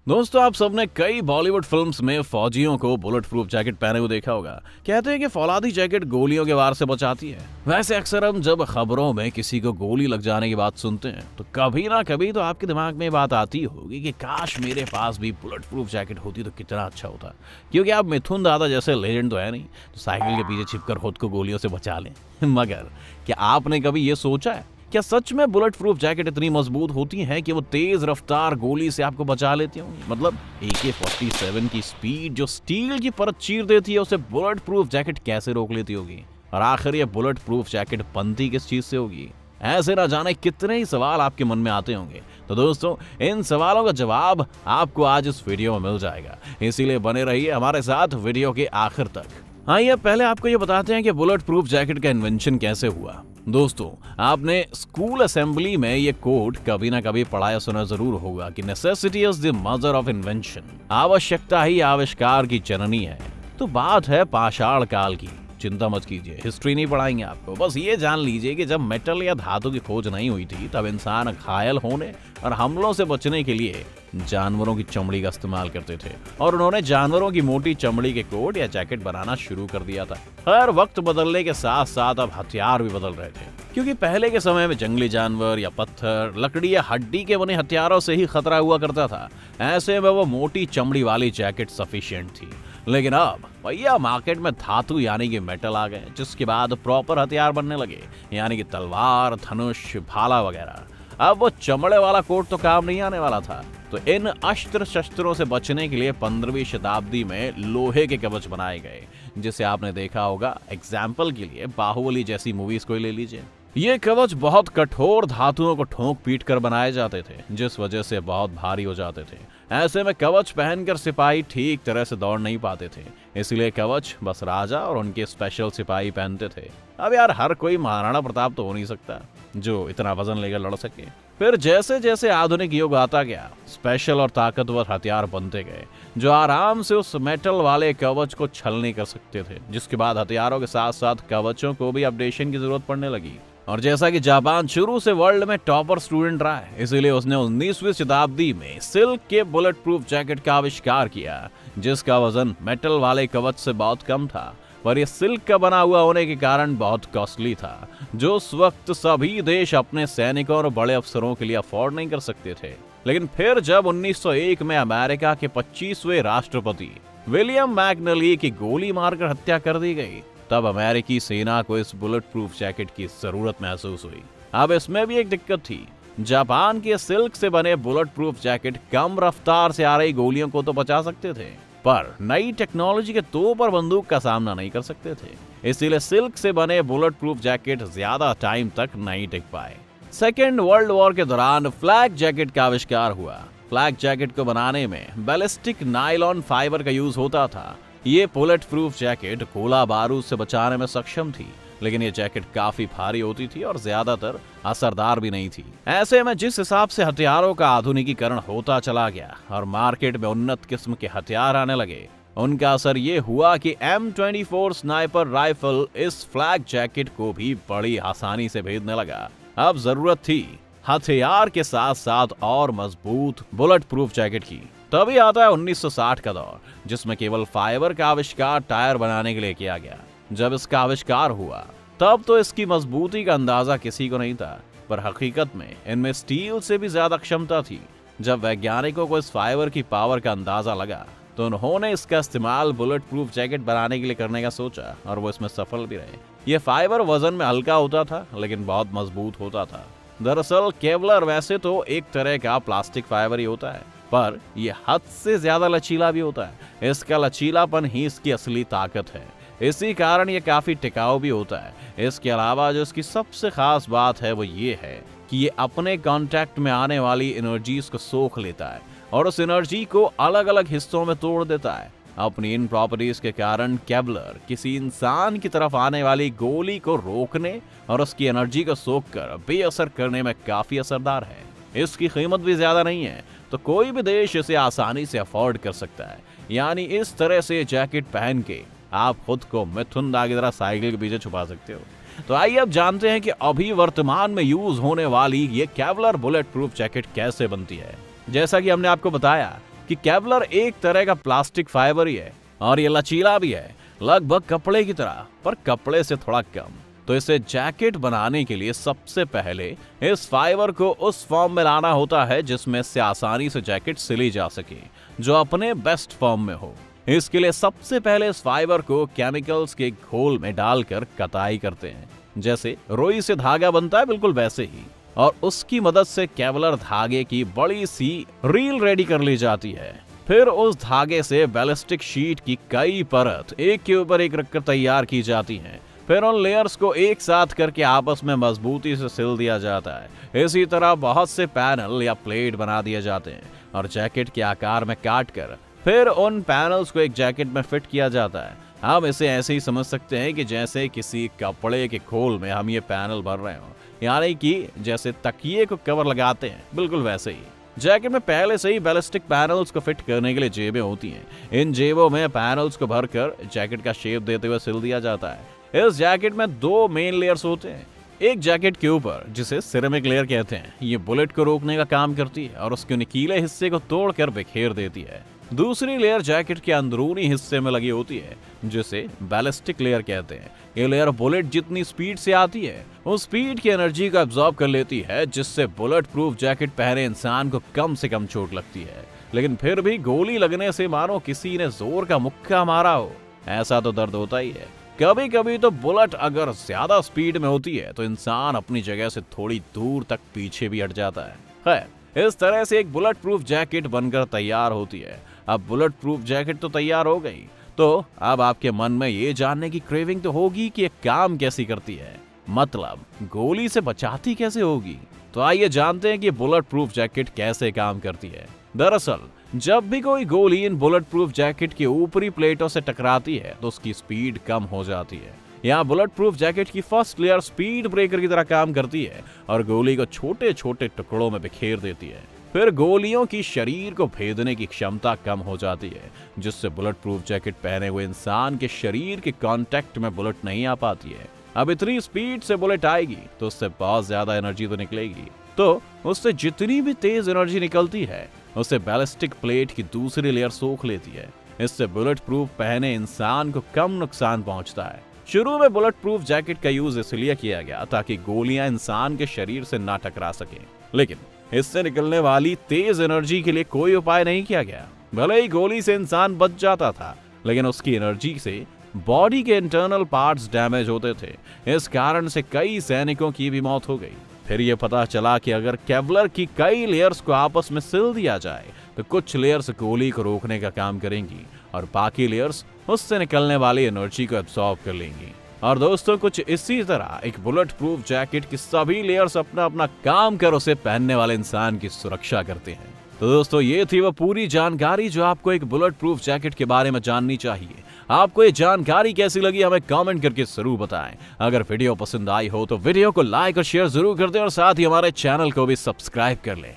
दोस्तों, आप सबने कई बॉलीवुड फिल्म्स में फौजियों को बुलेट प्रूफ जैकेट पहने हुए देखा होगा। कहते हैं कि फौलादी जैकेट गोलियों के वार से बचाती है। वैसे अक्सर हम जब खबरों में किसी को गोली लग जाने की बात सुनते हैं तो कभी ना कभी तो आपके दिमाग में बात आती होगी कि काश मेरे पास भी बुलेट प्रूफ जैकेट होती तो कितना अच्छा होता। क्योंकि आप मिथुन दादा जैसे लेजेंड तो है नहीं तो साइकिल के पीछे छिपकर खुद को गोलियों से बचा लें। मगर क्या आपने कभी ये सोचा है, क्या सच में बुलेट प्रूफ जैकेट इतनी मजबूत होती हैं कि वो तेज रफ्तार गोली से आपको बचा लेती होंगी? मतलब AK-47 की स्पीड जो स्टील की परत चीर देती है उसे बुलेट प्रूफ जैकेट कैसे रोक लेती होगी? और आखिर ये बुलेट प्रूफ जैकेट बनती किस चीज से होगी? ऐसे ना जाने कितने ही सवाल आपके मन में आते होंगे। तो दोस्तों, इन सवालों का जवाब आपको आज इस वीडियो में मिल जाएगा, इसीलिए बने रहिए हमारे साथ वीडियो के आखिर तक। आइए पहले आपको ये बताते हैं कि बुलेट प्रूफ जैकेट का इन्वेंशन कैसे हुआ। दोस्तों, आपने स्कूल असेंबली में ये कोट कभी ना कभी पढ़ा या सुना जरूर होगा कि necessity is the mother of invention. आवश्यकता ही आविष्कार की जननी है। तो बात है पाषाण काल की। चिंता मत कीजिए, हिस्ट्री नहीं पढ़ाएंगे आपको। बस ये जान लीजिए कि जब मेटल या धातु की खोज नहीं हुई थी तब इंसान घायल होने और हमलों से बचने के लिए जानवरों की चमड़ी का इस्तेमाल करते थे और उन्होंने जानवरों की मोटी चमड़ी के कोट या जैकेट बनाना शुरू कर दिया था। हर वक्त बदलने के साथ साथ अब हथियार भी बदल रहे थे, क्योंकि पहले के समय में जंगली जानवर या पत्थर, लकड़ी या हड्डी के बने हथियारों से ही खतरा हुआ करता था। ऐसे में वो मोटी चमड़ी वाली जैकेट सफिशिएंट थी। लेकिन अब भैया मार्केट में धातु यानी कि मेटल आ गए, जिसके बाद प्रॉपर हथियार बनने लगे, यानी कि तलवार, धनुष, भाला वगैरह। अब वो चमड़े वाला कोट तो काम नहीं आने वाला था। तो इन अस्त्र शस्त्रों से बचने के लिए 15वीं शताब्दी में लोहे के कवच बनाए गए, जिसे आपने देखा होगा। एग्जाम्पल के लिए बाहुबली जैसी मूवीज को ले लीजिए। ये कवच बहुत कठोर धातुओं को ठोक पीट कर बनाए जाते थे, जिस वजह से बहुत भारी हो जाते थे। ऐसे में कवच पहनकर सिपाही ठीक तरह से दौड़ नहीं पाते थे, इसलिए कवच बस राजा और उनके स्पेशल सिपाही पहनते थे। अब यार, हर कोई महाराणा प्रताप तो हो नहीं सकता जो इतना वजन लेकर लड़ सके। फिर जैसे जैसे आधुनिक युग आता गया, स्पेशल और ताकतवर हथियार बनते गए जो आराम से उस मेटल वाले कवच को छलनी कर सकते थे, जिसके बाद हथियारों के साथ साथ कवचों को भी अपडेशन की जरूरत पड़ने लगी। और जैसा कि जापान शुरू से वर्ल्ड में टॉपर स्टूडेंट रहा है, इसीलिए उसने 19वीं शताब्दी में सिल्क के बुलेट प्रूफ जैकेट का आविष्कार किया, जिसका वजन मेटल वाले कवच से बहुत कम था। पर यह सिल्क का बना हुआ होने के कारण बहुत कॉस्टली था, जो उस वक्त सभी देश अपने सैनिकों और बड़े अफसरों के लिए अफोर्ड नहीं कर सकते थे। लेकिन फिर जब 1901 में अमेरिका के 25वें राष्ट्रपति विलियम मैकनली की गोली मारकर हत्या कर दी गई, तब अमेरिकी सेना को इस बुलेट प्रूफ जैकेट की जरूरत महसूस हुई। अब इसमें भी एक दिक्कत थी। जापान के सिल्क से बने बुलेट प्रूफ जैकेट कम रफ्तार से आ रही गोलियों को तो बचा सकते थे, पर नई टेक्नोलॉजी के तोप और बंदूक का सामना नहीं कर सकते थे। इसीलिए सिल्क से बने बुलेट प्रूफ जैकेट ज्यादा टाइम तक नहीं टिक पाए। सेकेंड वर्ल्ड वॉर के दौरान फ्लैग जैकेट का आविष्कार हुआ। फ्लैग जैकेट को बनाने में बैलिस्टिक नायलॉन फाइबर का यूज होता था। ये बुलेट प्रूफ जैकेट गोला बारूद से बचाने में सक्षम थी, लेकिन ये जैकेट काफी भारी होती थी और ज्यादातर असरदार भी नहीं थी। ऐसे में जिस हिसाब से हथियारों का आधुनिकीकरण होता चला गया और मार्केट में उन्नत किस्म के हथियार आने लगे, उनका असर ये हुआ कि M24 स्नाइपर राइफल इस फ्लैग जैकेट को भी बड़ी आसानी से भेदने लगा। अब जरूरत थी हथियार के साथ साथ और मजबूत बुलेट प्रूफ जैकेट की। तभी आता है 1960 का दौर, जिसमें केवल फाइबर का आविष्कार टायर बनाने के लिए किया गया। जब इसका आविष्कार हुआ तब तो इसकी मजबूती का अंदाजा किसी को नहीं था, पर हकीकत में इनमें स्टील से भी ज्यादा क्षमता थी। जब वैज्ञानिकों को इस फाइबर की पावर का अंदाजा लगा तो उन्होंने इसका इस्तेमाल बुलेट प्रूफ जैकेट बनाने के लिए करने का सोचा, और वो इसमें सफल भी रहे। ये फाइबर वजन में हल्का होता था, लेकिन बहुत मजबूत होता था। दरअसल केवलर वैसे तो एक तरह का प्लास्टिक फाइबर ही होता है, पर यह हद से ज्यादा लचीला भी होता है। इसका लचीलापन ही इसकी असली ताकत है। इसी कारण यह काफी टिकाऊ भी होता है। इसके अलावा जो इसकी सबसे खास बात है वो ये है कि ये अपने कांटेक्ट में आने वाली एनर्जीज को सोख लेता है और उस एनर्जी को अलग अलग हिस्सों में तोड़ देता है। अपनी इन प्रॉपर्टीज के कारण केवलर किसी इंसान की तरफ आने वाली गोली को रोकने और उसकी एनर्जी को सोखकर बेअसर करने में काफी असरदार है। इसकी कीमत भी ज्यादा नहीं है, तो कोई भी देश इसे आसानी से अफोर्ड कर सकता है। यानी इस तरह से जैकेट पहन के आप खुद को मिथुन दा की तरह साइकिल के पीछे छुपा सकते हो। तो आइए अब जानते हैं कि अभी वर्तमान में यूज होने वाली ये केवलर बुलेट प्रूफ जैकेट कैसे बनती है। जैसा कि हमने आपको बताया कि केवलर एक तरह का प्लास्टिक फाइबर ही है और ये लचीला भी है, लगभग कपड़े की तरह, पर कपड़े से थोड़ा कम। तो इसे जैकेट बनाने के लिए सबसे पहले इस फाइबर को उस फॉर्म में लाना होता है जिसमें से आसानी से जैकेट सिली जा सके, जो अपने बेस्ट फॉर्म में हो। इसके लिए सबसे पहले इस फाइबर को केमिकल्स के घोल में डालकर कताई करते हैं। जैसे रुई से धागा बनता है, बिल्कुल वैसे ही, और उसकी मदद से केवलर धागे की बड़ी सी रील रेडी कर ली जाती है। फिर उस धागे से बैलिस्टिक शीट की कई परत एक के ऊपर एक रखकर तैयार की जाती हैं। फिर उन लेयर्स को एक साथ करके आपस में मजबूती से सिल दिया जाता है। इसी तरह बहुत से पैनल या प्लेट बना दिए जाते हैं और जैकेट के आकार में काट कर फिर उन पैनल्स को एक जैकेट में फिट किया जाता है। हम इसे ऐसे ही समझ सकते हैं कि जैसे किसी कपड़े के खोल में हम ये पैनल भर रहे हो, यानी कि जैसे तकिए को कवर लगाते हैं, बिल्कुल वैसे ही। जैकेट में पहले से ही बैलिस्टिक पैनल्स को फिट करने के लिए जेबें होती हैं। इन जेबों में पैनल्स को भरकर जैकेट का शेप देते हुए सिल दिया जाता है। इस जैकेट में 2 मेन लेयर्स होते हैं। एक जैकेट के ऊपर, जिसे सिरेमिक लेयर कहते हैं, ये बुलेट को रोकने का काम करती है और उसके नुकीले हिस्से को तोड़कर बिखेर देती है। दूसरी लेयर जैकेट के अंदरूनी हिस्से में लगी होती है, जिसे बैलिस्टिक लेयर कहते हैं। ये लेयर बुलेट जितनी स्पीड से आती है, उस स्पीड की एनर्जी को एब्जॉर्ब कर लेती है, जिससे बुलेट प्रूफ जैकेट पहने इंसान को कम से कम चोट लगती है। लेकिन फिर भी गोली लगने से मानो किसी ने जोर का मुक्का मारा हो, ऐसा तो दर्द होता ही है। कभी कभी तो बुलेट अगर ज्यादा स्पीड में होती है तो इंसान अपनी जगह से थोड़ी दूर तक पीछे भी हट जाता है। खैर, इस तरह से एक बुलेट प्रूफ जैकेट बनकर तैयार होती है। अब बुलेट प्रूफ जैकेट तो तैयार हो गई, तो अब आपके मन में ये जानने की क्रेविंग तो होगी कि ये काम कैसी करती है, मतलब गोली से बचाती कैसे होगी। तो आइए जानते हैं कि बुलेट प्रूफ जैकेट कैसे काम करती है। दरअसल जब भी कोई गोली इन बुलेट प्रूफ जैकेट की ऊपरी प्लेटों से टकराती है तो उसकी स्पीड कम हो जाती है। यहाँ बुलेट प्रूफ जैकेट की फर्स्ट लेयर स्पीड ब्रेकर की तरह काम करती है और गोली को छोटे छोटे टुकड़ों में बिखेर देती है। फिर गोलियों की शरीर को भेदने की क्षमता कम हो जाती है, जिससे बुलेट प्रूफ जैकेट पहने हुए इंसान के शरीर के कांटेक्ट में बुलेट नहीं आ पाती है। अब इतनी स्पीड से बुलेट आएगी तो उससे बहुत ज्यादा एनर्जी तो निकलेगी, तो उससे जितनी भी तेज एनर्जी निकलती है उसे बैलिस्टिक प्लेट की दूसरी लेयर सोख लेती है। इससे बुलेट प्रूफ पहने इंसान को कम नुकसान पहुंचता है। शुरू में बुलेट प्रूफ जैकेट का यूज इसलिए किया गया ताकि गोलियां इंसान के शरीर से ना टकरा सके, लेकिन इससे निकलने वाली तेज एनर्जी के लिए कोई उपाय नहीं किया गया। भले ही गोली से इंसान बच जाता था, लेकिन उसकी एनर्जी से बॉडी के इंटरनल पार्ट्स डैमेज होते थे। इस कारण से कई सैनिकों की भी मौत हो गई। फिर यह पता चला कि अगर केवलर की कई लेयर्स को आपस में सिल दिया जाए तो कुछ लेयर्स गोली को रोकने का काम करेंगी और बाकी लेयर्स उससे निकलने वाली एनर्जी को एब्सॉर्ब कर लेंगी। और दोस्तों, कुछ इसी तरह एक बुलेट प्रूफ जैकेट की सभी लेयर्स अपना अपना काम कर उसे पहनने वाले इंसान की सुरक्षा करते हैं। तो दोस्तों, ये थी वो पूरी जानकारी जो आपको एक बुलेट प्रूफ जैकेट के बारे में जाननी चाहिए। आपको ये जानकारी कैसी लगी हमें कमेंट करके जरूर बताएं। अगर वीडियो पसंद आई हो तो वीडियो को लाइक और शेयर जरूर कर दें और साथ ही हमारे चैनल को भी सब्सक्राइब कर लें।